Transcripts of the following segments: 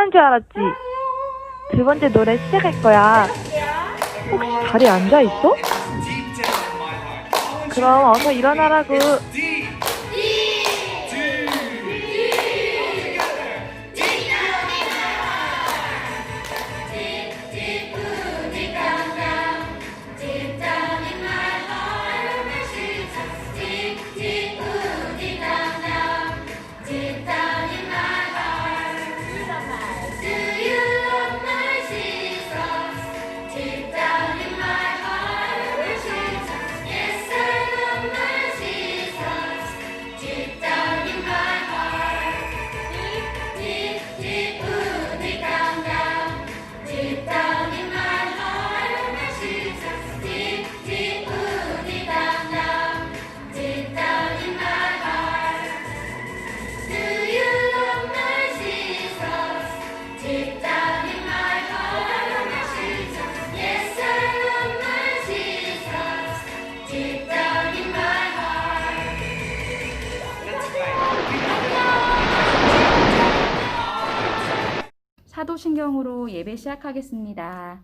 끝난 줄 알았지? 두 번째 노래 시작할 거야. 혹시 자리에 앉아 있어? 그럼 어서 일어나라고. 사도신경으로 예배 시작하겠습니다.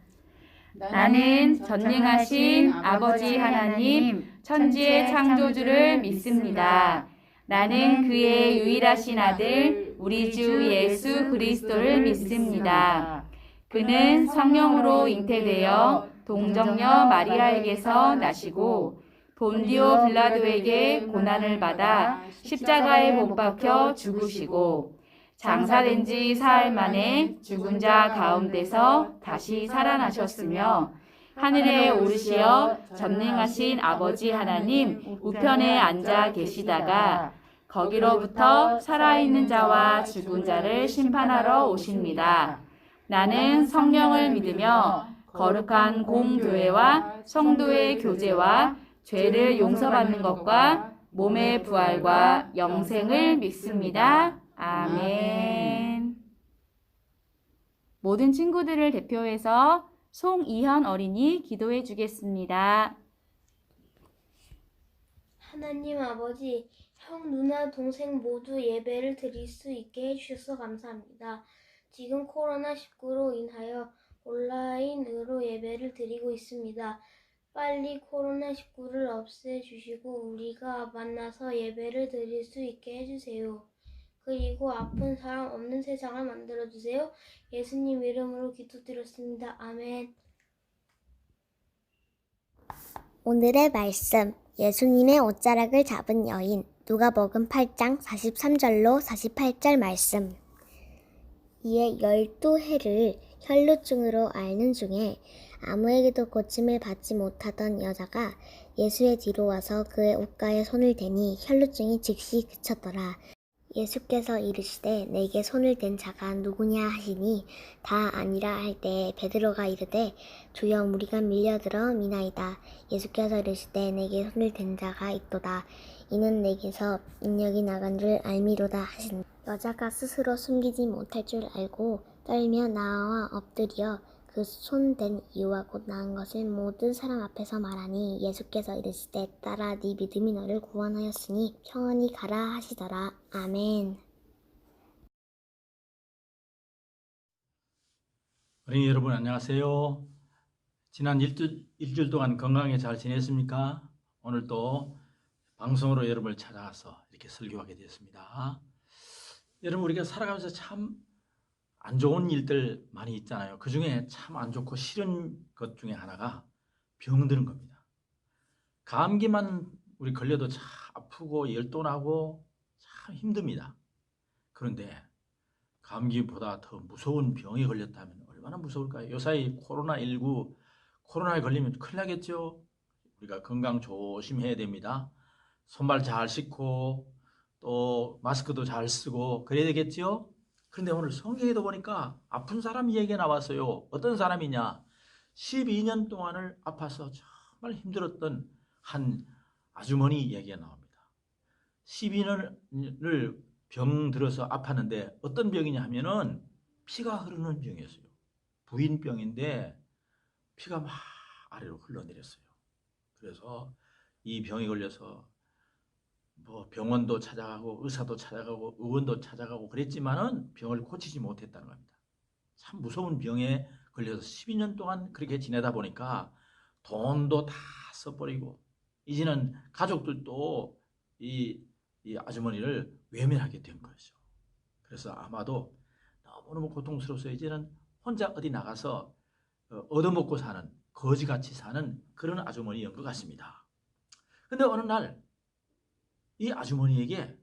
나는 전능하신 아버지 하나님, 천지의 창조주를 믿습니다. 나는 그의 유일하신 아들, 우리 주 예수 그리스도를 믿습니다. 그는 성령으로 잉태되어 동정녀 마리아에게서 나시고 본디오 빌라도에게 고난을 받아 십자가에 못 박혀 죽으시고 장사된 지 사흘 만에 죽은 자 가운데서 다시 살아나셨으며 하늘에 오르시어 전능하신 아버지 하나님 우편에 앉아 계시다가 거기로부터 살아있는 자와 죽은 자를 심판하러 오십니다. 나는 성령을 믿으며 거룩한 공교회와 성도의 교제와 죄를 용서받는 것과 몸의 부활과 영생을 믿습니다. 아멘. 모든 친구들을 대표해서 송이현 어린이 기도해 주겠습니다. 하나님 아버지, 형, 누나, 동생 모두 예배를 드릴 수 있게 해주셔서 감사합니다. 지금 코로나19로 인하여 온라인으로 예배를 드리고 있습니다. 빨리 코로나19를 없애주시고 우리가 만나서 예배를 드릴 수 있게 해주세요. 그리고 아픈 사람 없는 세상을 만들어주세요. 예수님 이름으로 기도드렸습니다. 아멘. 오늘의 말씀, 예수님의 옷자락을 잡은 여인, 누가복음 8장 43절로 48절 말씀. 이에 12해를 혈루증으로 앓는 중에 아무에게도 고침을 받지 못하던 여자가 예수의 뒤로 와서 그의 옷가에 손을 대니 혈루증이 즉시 그쳤더라. 예수께서 이르시되 내게 손을 댄 자가 누구냐 하시니 다 아니라 할 때에 베드로가 이르되 주여 무리가 밀려들어 미나이다. 예수께서 이르시되 내게 손을 댄 자가 있도다. 이는 내게서 인력이 나간 줄 알미로다 하시니 여자가 스스로 숨기지 못할 줄 알고 떨며 나와 엎드려 그 손 댄 이유와 곧 나은 것을 모든 사람 앞에서 말하니 예수께서 이르시되 딸아 네 믿음이 너를 구원하였으니 평안히 가라 하시더라. 아멘. 어린이 여러분 안녕하세요. 지난 일주일 동안 건강하게 잘 지냈습니까? 오늘 또 방송으로 여러분을 찾아와서 이렇게 설교하게 되었습니다. 여러분 우리가 살아가면서 참 안 좋은 일들 많이 있잖아요. 그 중에 참 안 좋고 싫은 것 중에 하나가 병드는 겁니다. 감기만 우리 걸려도 참 아프고 열도 나고 참 힘듭니다. 그런데 감기보다 더 무서운 병에 걸렸다면 얼마나 무서울까요? 요사이 코로나에 걸리면 큰일 나겠죠? 우리가 건강 조심해야 됩니다. 손발 잘 씻고 또 마스크도 잘 쓰고 그래야 되겠죠? 그런데 오늘 성경에도 보니까 아픈 사람 얘기가 나왔어요. 어떤 사람이냐? 12년 동안을 아파서 정말 힘들었던 한 아주머니 얘기가 나옵니다. 12년을 병들어서 아팠는데 어떤 병이냐 하면은 피가 흐르는 병이었어요. 부인병인데 피가 막 아래로 흘러내렸어요. 그래서 이 병에 걸려서 뭐 병원도 찾아가고 의사도 찾아가고 의원도 찾아가고 그랬지만은 병을 고치지 못했다는 겁니다. 참 무서운 병에 걸려서 12년 동안 그렇게 지내다 보니까 돈도 다 써버리고 이제는 가족들도 이 아주머니를 외면하게 된 거죠. 그래서 아마도 너무너무 고통스러워서 이제는 혼자 어디 나가서 얻어먹고 사는, 거지같이 사는 그런 아주머니인 것 같습니다. 근데 어느 날 이 아주머니에게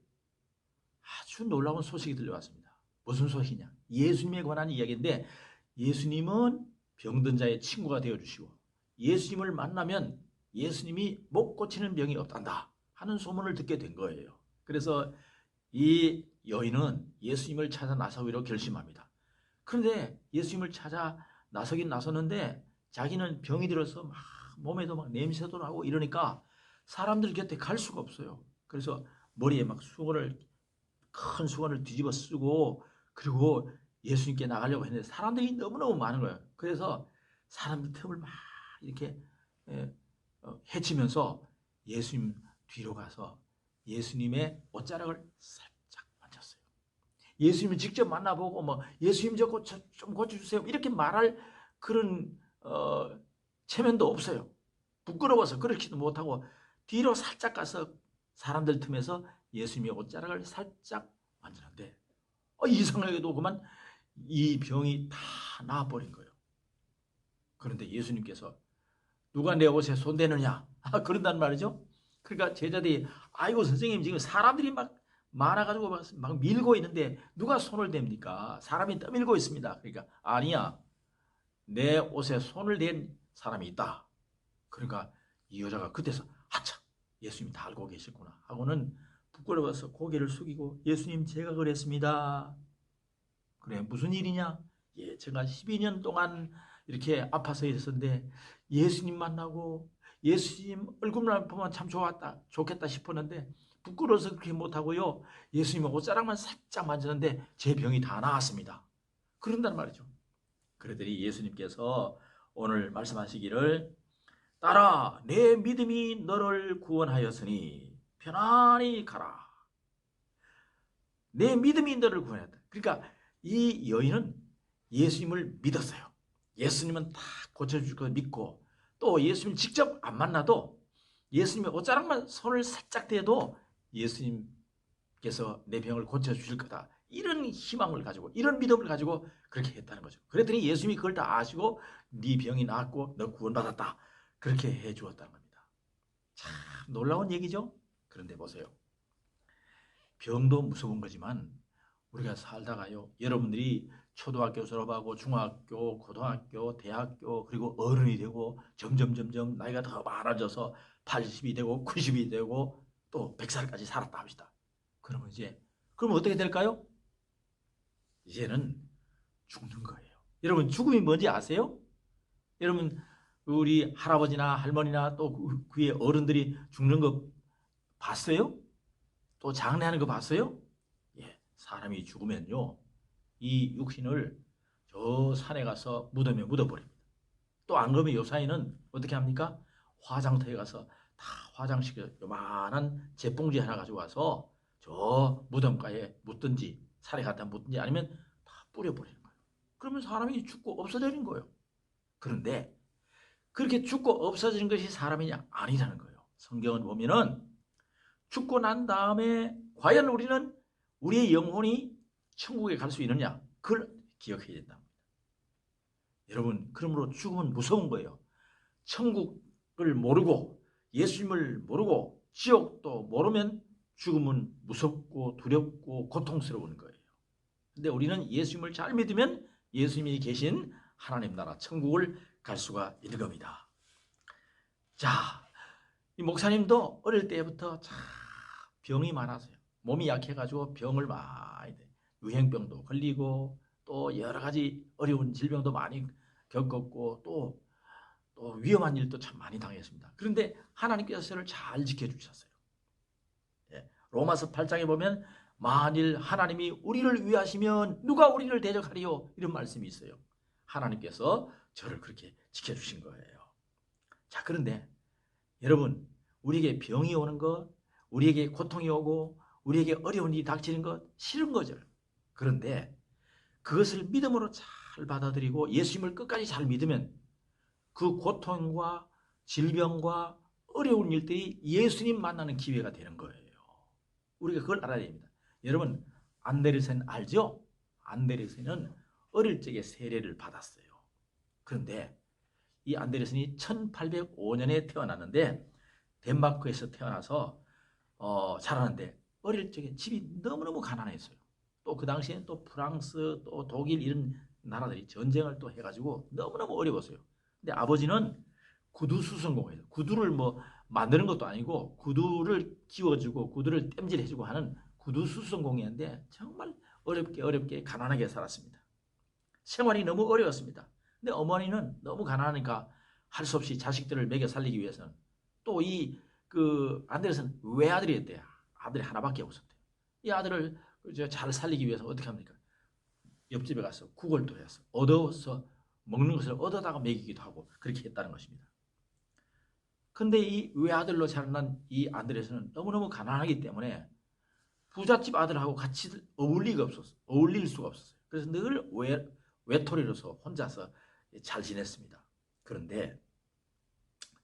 아주 놀라운 소식이 들려왔습니다. 무슨 소식이냐? 예수님에 관한 이야기인데, 예수님은 병든 자의 친구가 되어주시고 예수님을 만나면 예수님이 못 고치는 병이 없단다 하는 소문을 듣게 된 거예요. 그래서 이 여인은 예수님을 찾아 나서기로 결심합니다. 그런데 예수님을 찾아 나서긴 나섰는데 자기는 병이 들어서 막 몸에도 막 냄새도 나고 이러니까 사람들 곁에 갈 수가 없어요. 그래서 머리에 막 큰 수건을 뒤집어 쓰고 그리고 예수님께 나가려고 했는데 사람들이 너무너무 많은 거예요. 그래서 사람들 틈을 막 이렇게 헤치면서 예수님 뒤로 가서 예수님의 옷자락을 살짝 만졌어요. 예수님을 직접 만나보고 뭐 예수님 좀 고쳐주세요 이렇게 말할 그런 체면도 없어요. 부끄러워서 그렇지도 못하고 뒤로 살짝 가서 사람들 틈에서 예수님의 옷자락을 살짝 만지는데 이상하게도 그만 이 병이 다 나아버린 거예요. 그런데 예수님께서 누가 내 옷에 손대느냐 그런단 말이죠. 그러니까 제자들이 아이고 선생님 지금 사람들이 막 많아가지고 막 밀고 있는데 누가 손을 댑니까? 사람이 떠밀고 있습니다. 그러니까 아니야, 내 옷에 손을 댄 사람이 있다. 그러니까 이 여자가 그때서 하차, 예수님이 다 알고 계셨구나 하고는 부끄러워서 고개를 숙이고 예수님 제가 그랬습니다. 그래 무슨 일이냐? 예, 제가 12년 동안 이렇게 아파서 있었는데 예수님 만나고 예수님 얼굴만 보면 참 좋겠다 싶었는데 부끄러워서 그렇게 못하고요. 예수님의 옷자락만 살짝 만졌는데 제 병이 다 나았습니다. 그런단 말이죠. 그러더니 예수님께서 오늘 말씀하시기를 딸아 내 믿음이 너를 구원하였으니 편안히 가라. 내 믿음이 너를 구원했다. 그러니까 이 여인은 예수님을 믿었어요. 예수님은 다 고쳐줄 거 믿고 또 예수님 직접 안 만나도 예수님의 옷자락만 손을 살짝 대도 예수님께서 내 병을 고쳐주실 거다. 이런 희망을 가지고 이런 믿음을 가지고 그렇게 했다는 거죠. 그랬더니 예수님이 그걸 다 아시고 네 병이 나았고 너 구원받았다. 그렇게 해주었다는 겁니다. 참 놀라운 얘기죠. 그런데 보세요. 병도 무서운 거지만 우리가 살다가요. 여러분들이 초등학교 졸업하고 중학교, 고등학교, 대학교 그리고 어른이 되고 점점 나이가 더 많아져서 80이 되고 90이 되고 또 100살까지 살았다 합시다. 그러면 어떻게 될까요? 이제는 죽는 거예요. 여러분 죽음이 뭔지 아세요? 여러분 우리 할아버지나 할머니나 또 그 위에 어른들이 죽는 거 봤어요? 또 장례하는 거 봤어요? 예, 사람이 죽으면요 이 육신을 저 산에 가서 무덤에 묻어버립니다. 또 안 그러면 요사이는 어떻게 합니까? 화장터에 가서 다 화장시켜 요만한 잿봉지 하나 가지고 와서 저 무덤가에 묻든지 산에 갖다 묻든지 아니면 다 뿌려버리는 거예요. 그러면 사람이 죽고 없어지는 거예요. 그런데 그렇게 죽고 없어지는 것이 사람이냐? 아니라는 거예요. 성경을 보면은 죽고 난 다음에 과연 우리는 우리의 영혼이 천국에 갈 수 있느냐? 그걸 기억해야 된다. 여러분 그러므로 죽음은 무서운 거예요. 천국을 모르고 예수님을 모르고 지옥도 모르면 죽음은 무섭고 두렵고 고통스러운 거예요. 근데 우리는 예수님을 잘 믿으면 예수님이 계신 하나님 나라 천국을 갈 수가 있는 겁니다. 자, 이 목사님도 어릴 때부터 참 병이 많았어요. 몸이 약해가지고 병을 많이 유행병도 걸리고 또 여러 가지 어려운 질병도 많이 겪었고 또 위험한 일도 참 많이 당했습니다. 그런데 하나님께서 저를 잘 지켜주셨어요. 예, 로마서 8장에 보면 만일 하나님이 우리를 위하시면 누가 우리를 대적하리요? 이런 말씀이 있어요. 하나님께서 저를 그렇게 지켜주신 거예요. 자, 그런데 여러분 우리에게 병이 오는 것, 우리에게 고통이 오고 우리에게 어려운 일이 닥치는 것 싫은 거죠. 그런데 그것을 믿음으로 잘 잘 받아들이고 예수님을 끝까지 잘 믿으면 그 고통과 질병과 어려운 일들이 예수님 만나는 기회가 되는 거예요. 우리가 그걸 알아야 됩니다. 여러분, 안데르센 알죠? 안데르센은 어릴 적에 세례를 받았어요. 그런데 이 안데르센이 1805년에 태어났는데 덴마크에서 태어나서 자라는데 어릴 적에 집이 너무너무 가난했어요. 또 그 당시에는 또 프랑스 또 독일 이런 나라들이 전쟁을 또 해가지고 너무너무 어려웠어요. 근데 아버지는 구두 수선공이에요. 구두를 뭐 만드는 것도 아니고 구두를 끼워주고 구두를 땜질해주고 하는 구두 수선공이었는데 정말 어렵게 가난하게 살았습니다. 생활이 너무 어려웠습니다. 근데 어머니는 너무 가난하니까 할 수 없이 자식들을 먹여 살리기 위해서는 또 그 안데르센 외아들이었대요. 아들이 하나밖에 없었대요. 이 아들을 잘 살리기 위해서 어떻게 합니까? 옆집에 가서 구걸도 해서 얻어서 먹는 것을 얻어다가 먹이기도 하고 그렇게 했다는 것입니다. 근데 이 외아들로 자란 이 안데르센은 너무너무 가난하기 때문에 부잣집 아들하고 같이 어울릴 수가 없었어요. 그래서 늘 외톨이로서 혼자서 잘 지냈습니다. 그런데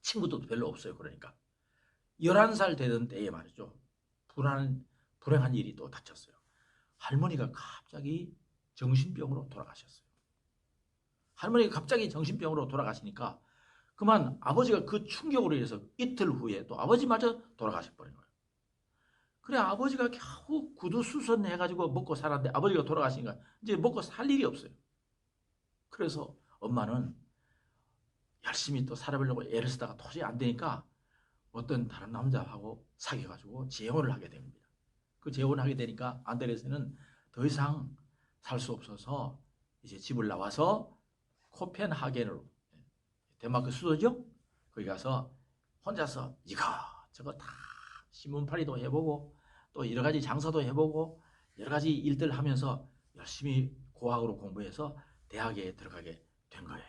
친구도 별로 없어요. 그러니까 11살 되던 때에 말이죠. 불행한 일이 또 닥쳤어요. 할머니가 갑자기 정신병으로 돌아가셨어요. 할머니가 갑자기 정신병으로 돌아가시니까 그만 아버지가 그 충격으로 인해서 이틀 후에 또 아버지마저 돌아가셔버린 거예요. 그래 아버지가 겨우 구두 수선해가지고 먹고 살았는데 아버지가 돌아가시니까 이제 먹고 살 일이 없어요. 그래서 엄마는 열심히 또 살아보려고 애를 쓰다가 도저히 안 되니까 어떤 다른 남자하고 사귀어가지고 재혼을 하게 됩니다. 그 재혼을 하게 되니까 안데르센은 더 이상 살 수 없어서 이제 집을 나와서 코펜하겐으로 덴마크 수도죠. 거기 가서 혼자서 이거저거 다 신문팔이도 해보고 또 여러 가지 장사도 해보고 여러 가지 일들 하면서 열심히 고학으로 공부해서 대학에 들어가게 된 거예요.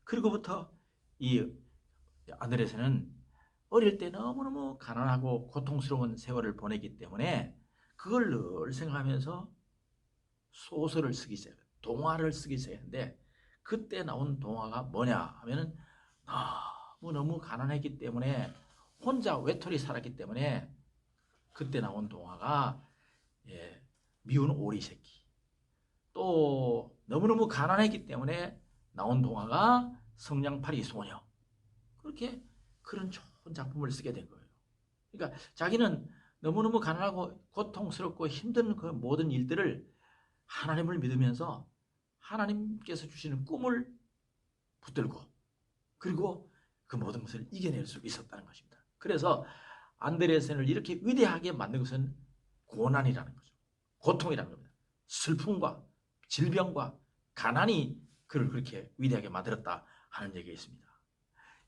그리고부터 이 안데르센은 어릴 때 너무너무 가난하고 고통스러운 세월을 보내기 때문에 그걸 늘 생각하면서 소설을 쓰기 시작해요. 동화를 쓰기 시작했는데 그때 나온 동화가 뭐냐 하면은 너무 가난했기 때문에 혼자 외톨이 살았기 때문에 그때 나온 동화가 미운 오리 새끼, 또 너무너무 가난했기 때문에 나온 동화가 성냥팔이 소녀, 그렇게 그런 좋은 작품을 쓰게 된 거예요. 그러니까 자기는 너무너무 가난하고 고통스럽고 힘든 그 모든 일들을 하나님을 믿으면서 하나님께서 주시는 꿈을 붙들고 그리고 그 모든 것을 이겨낼 수 있었다는 것입니다. 그래서 안데르센을 이렇게 위대하게 만든 것은 고난이라는 거죠. 고통이라는 겁니다. 슬픔과 질병과 가난이 그를 그렇게 위대하게 만들었다 하는 얘기가 있습니다.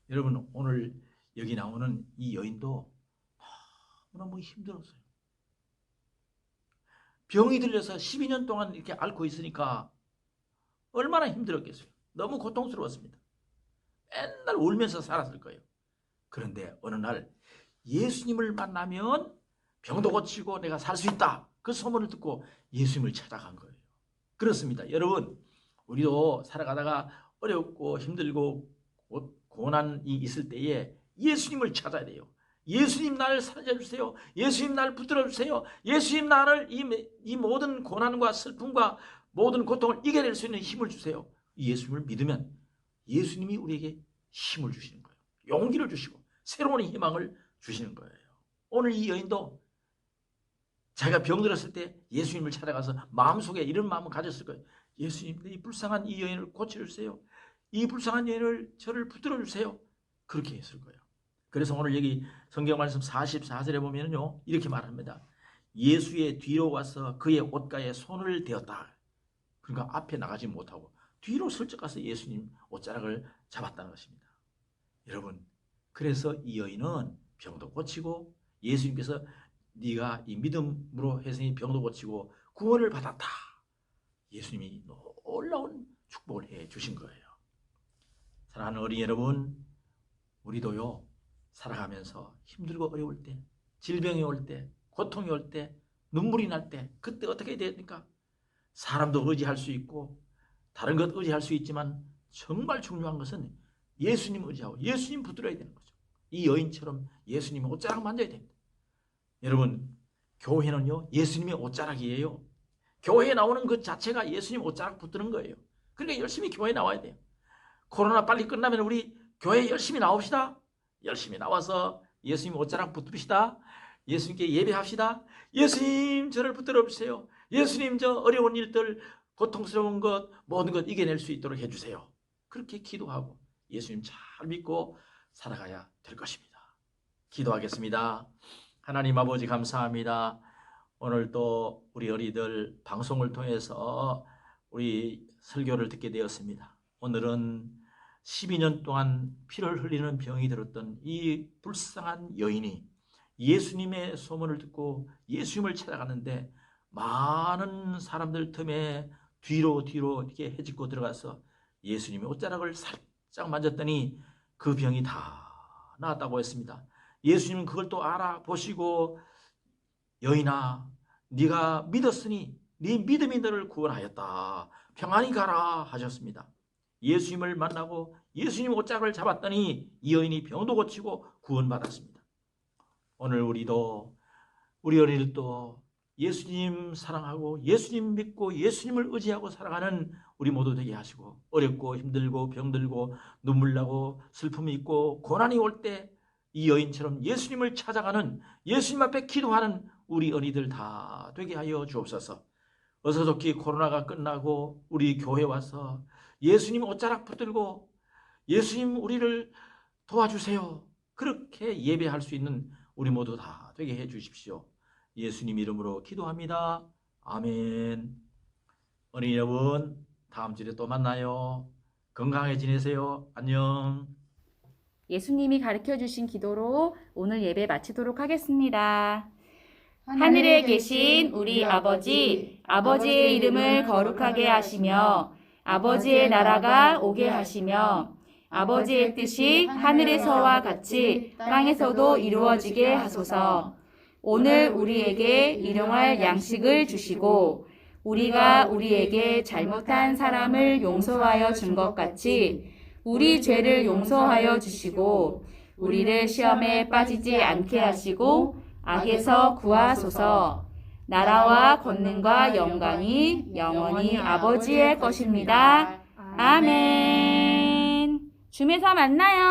여러분 오늘 여기 나오는 이 여인도 너무너무 힘들었어요. 병이 들려서 12년 동안 이렇게 앓고 있으니까 얼마나 힘들었겠어요. 너무 고통스러웠습니다. 맨날 울면서 살았을 거예요. 그런데 어느 날 예수님을 만나면 병도 고치고 내가 살 수 있다. 그 소문을 듣고 예수님을 찾아간 거예요. 그렇습니다. 여러분 우리도 살아가다가 어렵고 힘들고 고난이 있을 때에 예수님을 찾아야 돼요. 예수님 나를 살려주세요. 예수님 나를 붙들어주세요. 예수님 나를 이 모든 고난과 슬픔과 모든 고통을 이겨낼 수 있는 힘을 주세요. 예수님을 믿으면 예수님이 우리에게 힘을 주시는 거예요. 용기를 주시고 새로운 희망을 주시는 거예요. 오늘 이 여인도 자기가 병들었을 때 예수님을 찾아가서 마음속에 이런 마음을 가졌을 거예요. 예수님, 이 불쌍한 이 여인을 고쳐주세요. 이 불쌍한 여인을 저를 붙들어주세요. 그렇게 했을 거예요. 그래서 오늘 여기 성경 말씀 44절에 보면요 이렇게 말합니다. 예수의 뒤로 와서 그의 옷가에 손을 대었다. 그러니까 앞에 나가지 못하고 뒤로 슬쩍 가서 예수님 옷자락을 잡았다는 것입니다. 여러분 그래서 이 여인은 병도 고치고 예수님께서 네가 이 믿음으로 해서 병도 고치고 구원을 받았다. 예수님이 놀라운 축복을 해 주신 거예요. 사랑하는 어린이 여러분, 우리도요 살아가면서 힘들고 어려울 때, 질병이 올 때, 고통이 올 때, 눈물이 날 때 그때 어떻게 해야 됩니까? 사람도 의지할 수 있고 다른 것 의지할 수 있지만 정말 중요한 것은 예수님 의지하고 예수님 붙들어야 되는 거죠. 이 여인처럼 예수님의 옷자락 만져야 됩니다. 여러분, 교회는요 예수님의 옷자락이에요. 교회에 나오는 것 자체가 예수님 옷자락 붙드는 거예요. 그러니까 열심히 교회에 나와야 돼요. 코로나 빨리 끝나면 우리 교회에 열심히 나옵시다. 열심히 나와서 예수님 옷자락 붙듭시다. 예수님께 예배합시다. 예수님 저를 붙들어 주세요. 예수님 저 어려운 일들, 고통스러운 것, 모든 것 이겨낼 수 있도록 해주세요. 그렇게 기도하고 예수님 잘 믿고 살아가야 될 것입니다. 기도하겠습니다. 하나님 아버지 감사합니다. 오늘 또 우리 어린이들 방송을 통해서 우리 설교를 듣게 되었습니다. 오늘은 12년 동안 피를 흘리는 병이 들었던 이 불쌍한 여인이 예수님의 소문을 듣고 예수님을 찾아갔는데 많은 사람들 틈에 뒤로 이렇게 헤집고 들어가서 예수님의 옷자락을 살짝 만졌더니 그 병이 다 나았다고 했습니다. 예수님은 그걸 또 알아보시고 여인아 네가 믿었으니 네 믿음이 너를 구원하였다. 평안히 가라 하셨습니다. 예수님을 만나고 예수님 옷자락을 잡았더니 이 여인이 병도 고치고 구원받았습니다. 오늘 우리도 우리 어린이들도 예수님 사랑하고 예수님 믿고 예수님을 의지하고 살아가는 우리 모두 되게 하시고 어렵고 힘들고 병들고 눈물 나고 슬픔이 있고 고난이 올 때 이 여인처럼 예수님을 찾아가는 예수님 앞에 기도하는 우리 어린이들 다 되게 하여 주옵소서. 어서 좋게 코로나가 끝나고 우리 교회 와서 예수님 옷자락 붙들고 예수님 우리를 도와주세요. 그렇게 예배할 수 있는 우리 모두 다 되게 해 주십시오. 예수님 이름으로 기도합니다. 아멘. 어린이 여러분, 다음 주에 또 만나요. 건강하게 지내세요. 안녕. 예수님이 가르쳐 주신 기도로 오늘 예배 마치도록 하겠습니다. 하늘에 계신 우리 아버지, 아버지의 이름을 거룩하게 하시며 아버지의 나라가 오게 하시며 아버지의 뜻이 하늘에서와 같이 땅에서도 이루어지게 하소서. 오늘 우리에게 일용할 양식을 주시고 우리가 우리에게 잘못한 사람을 용서하여 준 것 같이 우리 죄를 용서하여 주시고 우리를 시험에 빠지지 않게 하시고 악에서 구하소서. 나라와 권능과 영광이 영원히 아버지의 것입니다. 아멘. 줌에서 만나요.